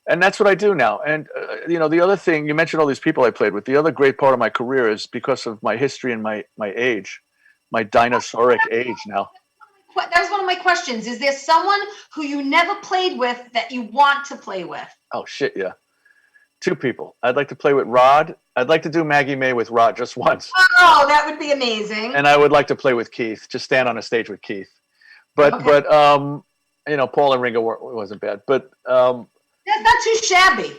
that's what I do now. And, the other thing, you mentioned all these people I played with. The other great part of my career is because of my history and my age, my dinosauric age now. That was one of my questions. Is there someone who you never played with that you want to play with? Oh, shit, yeah. 2 people. I'd like to play with Rod. I'd like to do Maggie May with Rod just once. Oh, that would be amazing. And I would like to play with Keith, just stand on a stage with Keith. But Paul and Ringo wasn't bad. But that's not too shabby.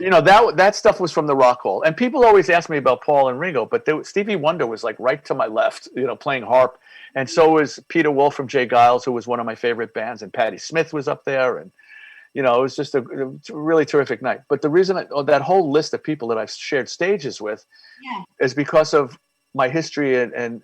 That stuff was from the Rock Hall. And people always ask me about Paul and Ringo, but Stevie Wonder was like right to my left, playing harp. And so was Peter Wolf from Jay Giles, who was one of my favorite bands. And Patti Smith was up there. And, it was just a really terrific night. But the reason that whole list of people that I've shared stages with is because of my history and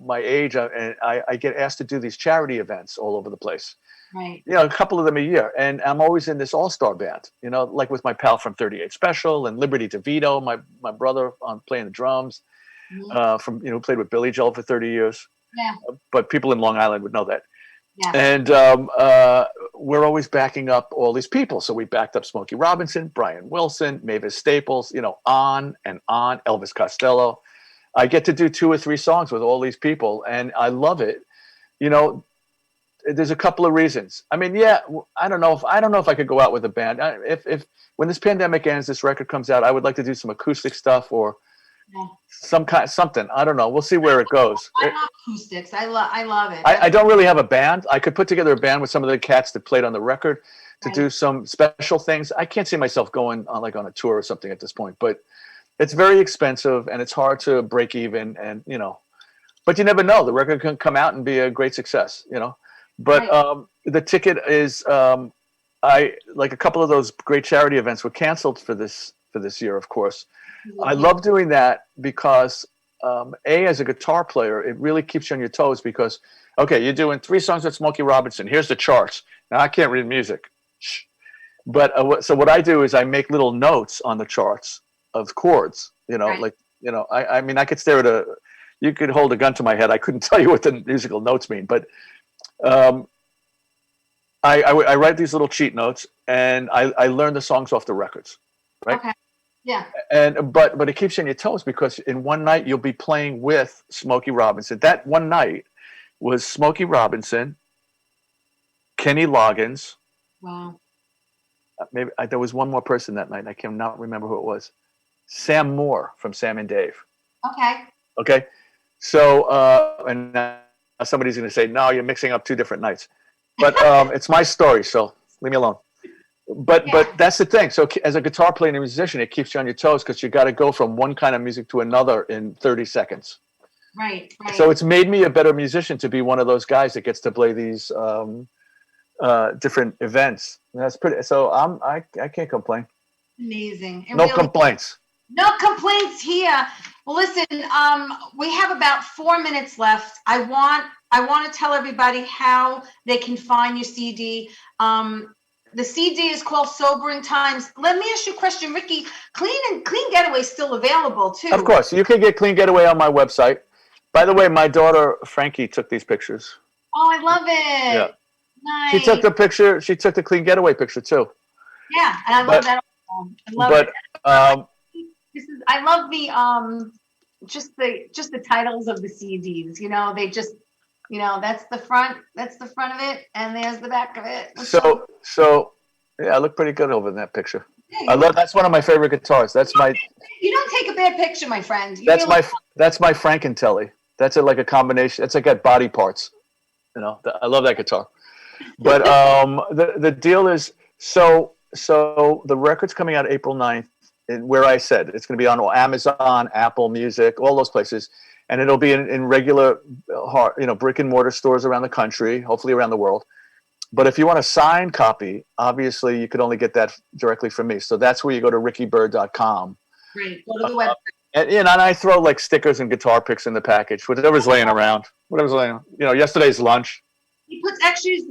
my age. And I get asked to do these charity events all over the place. Right. A couple of them a year. And I'm always in this all-star band, like with my pal from 38 Special and Liberty DeVito, my brother on playing the drums, who played with Billy Joel for 30 years. Yeah. But people in Long Island would know that. Yeah. And we're always backing up all these people. So we backed up Smokey Robinson, Brian Wilson, Mavis Staples, on and on, Elvis Costello. I get to do 2 or 3 songs with all these people, and I love it. There's a couple of reasons. I mean, I don't know if I could go out with a band. If when this pandemic ends, this record comes out, I would like to do some acoustic stuff or something. I don't know. We'll see where it goes. I love acoustics. I love it. I don't really have a band. I could put together a band with some of the cats that played on the record to do some special things. I can't see myself going on a tour or something at this point, but it's very expensive and it's hard to break even. And but you never know. The record can come out and be a great success. But the ticket is a couple of those great charity events were canceled for this year, of course. I love doing that because as a guitar player, it really keeps you on your toes because, okay, you're doing 3 songs with Smokey Robinson. Here's the charts. Now I can't read music. Shh. But so what I do is I make little notes on the charts of chords, I mean, I could stare at you could hold a gun to my head. I couldn't tell you what the musical notes mean, but I write these little cheat notes and I learn the songs off the records, right? Okay. Yeah. But it keeps you on your toes because in one night you'll be playing with Smokey Robinson. That one night was Smokey Robinson, Kenny Loggins. Wow. Maybe there was one more person that night. And I cannot remember who it was. Sam Moore from Sam and Dave. Okay. So and now somebody's going to say, no, you're mixing up 2 different nights. But it's my story, so leave me alone. But that's the thing. So as a guitar player and a musician, it keeps you on your toes because you got to go from one kind of music to another in 30 seconds. Right. So it's made me a better musician to be one of those guys that gets to play these different events. And that's pretty. So I can't complain. Amazing. No complaints. No complaints here. Well, listen, we have about 4 minutes left. I want to tell everybody how they can find your CD. The CD is called Sobering Times. Let me ask you a question, Ricky. Clean Getaway is still available too. Of course, you can get Clean Getaway on my website. By the way, my daughter Frankie took these pictures. Oh, I love it. Yeah. Nice. She took the picture. She took the Clean Getaway picture too. Yeah, and I love that. I love it. I love the just the titles of the CDs. You know, they just that's the front of it, and there's the back of it. So yeah, I look pretty good over in that picture. Yeah, That's one of my favorite guitars. That's my. You don't take a bad picture, my friend. That's my Frankentelli. That's like a combination. It's like got body parts. You know, I love that guitar. But the deal is so the record's coming out April 9th, where I said it's going to be on Amazon, Apple Music, all those places, and it'll be in regular brick and mortar stores around the country, hopefully around the world. But if you want a signed copy, obviously you could only get that directly from me. So that's where you go to rickybyrd.com. Great. Go to the website. And I throw like stickers and guitar picks in the package, whatever's laying around. Yesterday's lunch. He puts extras.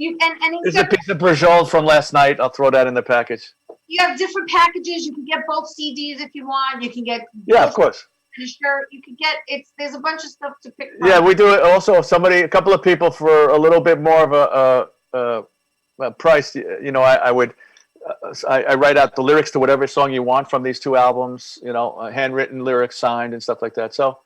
There's a piece of Brunch from last night. I'll throw that in the package. You have different packages. You can get both CDs if you want. You can get of course. And a shirt. You can get there's a bunch of stuff to pick from. Yeah, we do it also. A couple of people for a little bit more of a price. I would. I write out the lyrics to whatever song you want from these two albums. Handwritten lyrics, signed, and stuff like that. So,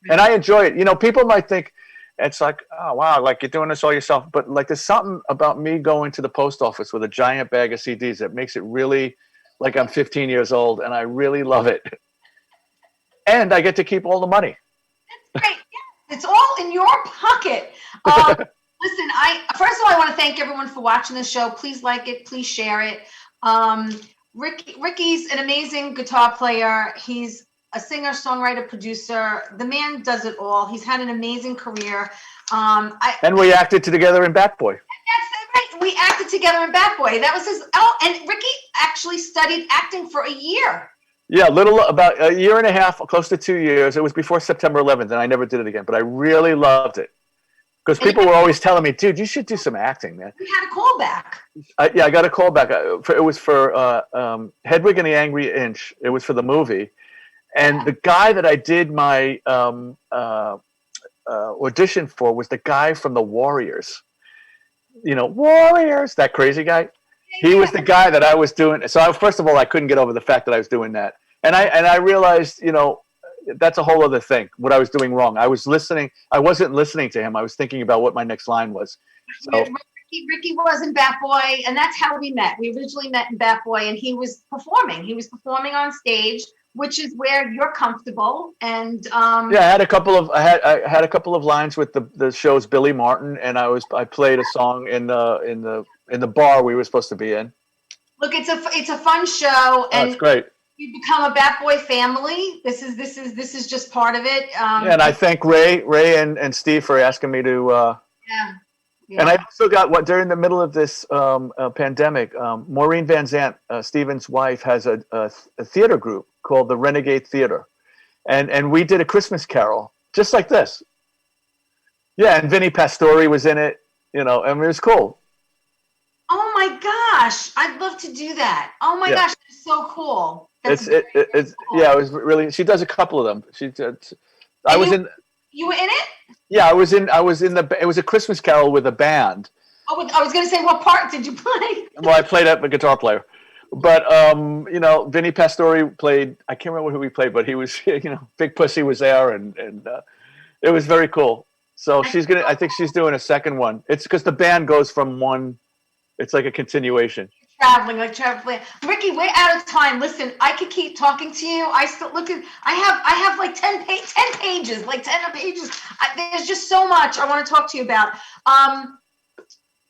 and I enjoy it. People might think it's like, oh wow, like you're doing this all yourself. But like, there's something about me going to the post office with a giant bag of CDs that makes it really like I'm 15 years old, and I really love it. And I get to keep all the money. That's great. Yes, it's all in your pocket. Listen, first of all, I want to thank everyone for watching the show. Please like it. Please share it. Ricky's an amazing guitar player. He's a singer, songwriter, producer. The man does it all. He's had an amazing career. And we acted together in Bat Boy. That's right. We acted together in Bat Boy. That was his. Oh, and Ricky actually studied acting for a year. Yeah, about a year and a half, close to 2 years. It was before September 11th, and I never did it again. But I really loved it because people were always telling me, "Dude, you should do some acting, man." We had a call back. I got a call back. It was for Hedwig and the Angry Inch. It was for the movie, and the guy that I did my audition for was the guy from the Warriors. Warriors, that crazy guy. He was the guy that I was doing. So first of all, I couldn't get over the fact that I was doing that, and I realized, that's a whole other thing. What I was doing wrong. I wasn't listening to him. I was thinking about what my next line was. So. Ricky was in Bat Boy, and that's how we met. We originally met in Bat Boy, and he was performing. He was performing on stage, which is where you're comfortable. And I had a couple of lines with the show's Billy Martin, and I played a song in the bar we were supposed to be in. Look, it's a fun show, and it's great. You become a Bat Boy family. This is just part of it. And I thank Ray and Steve for asking me to. Yeah. And I also got during the middle of this pandemic, Maureen Van Zant, Steven's wife, has a theater group called the Renegade Theater, and we did a Christmas Carol just like this. Yeah, and Vinnie Pastore was in it, and it was cool. Oh my gosh, I'd love to do that. Oh my gosh, it's so cool. It's cool. Yeah, it was really. She does a couple of them. You were in it? Yeah, I was in it was a Christmas Carol with a band. Oh, I was going to say, what part did you play? Well, I played a guitar player. But, Vinnie Pastore played, I can't remember who he played, but he was, Big Pussy was there and it was very cool. So I think she's doing a second one. It's because the band goes from one, it's like a continuation. Traveling. Ricky, we're out of time. Listen, I could keep talking to you. I have like 10 pages, there's just so much I want to talk to you about.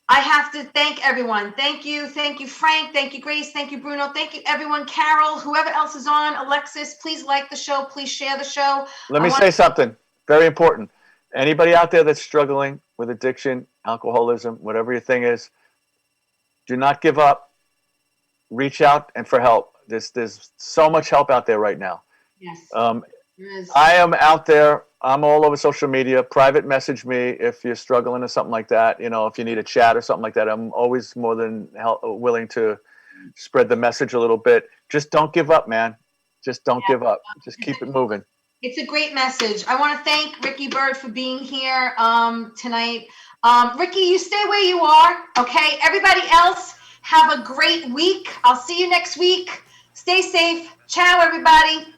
I have to thank everyone. Thank you, Frank. Thank you, Grace. Thank you, Bruno. Thank you, everyone. Carol, whoever else is on, Alexis, please like the show. Please share the show. Let me say something very important. Anybody out there that's struggling with addiction, alcoholism, whatever your thing is, do not give up. Reach out and for help. There's so much help out there right now. Yes. Yes. I am out there. I'm all over social media. Private message me if you're struggling or something like that. You know, if you need a chat or something like that, I'm always more than willing to spread the message a little bit. Just don't give up, man. Just don't give up. Just keep it moving. It's a great message. I want to thank Ricky Byrd for being here tonight. Ricky, you stay where you are, okay? Everybody else, have a great week. I'll see you next week. Stay safe. Ciao, everybody.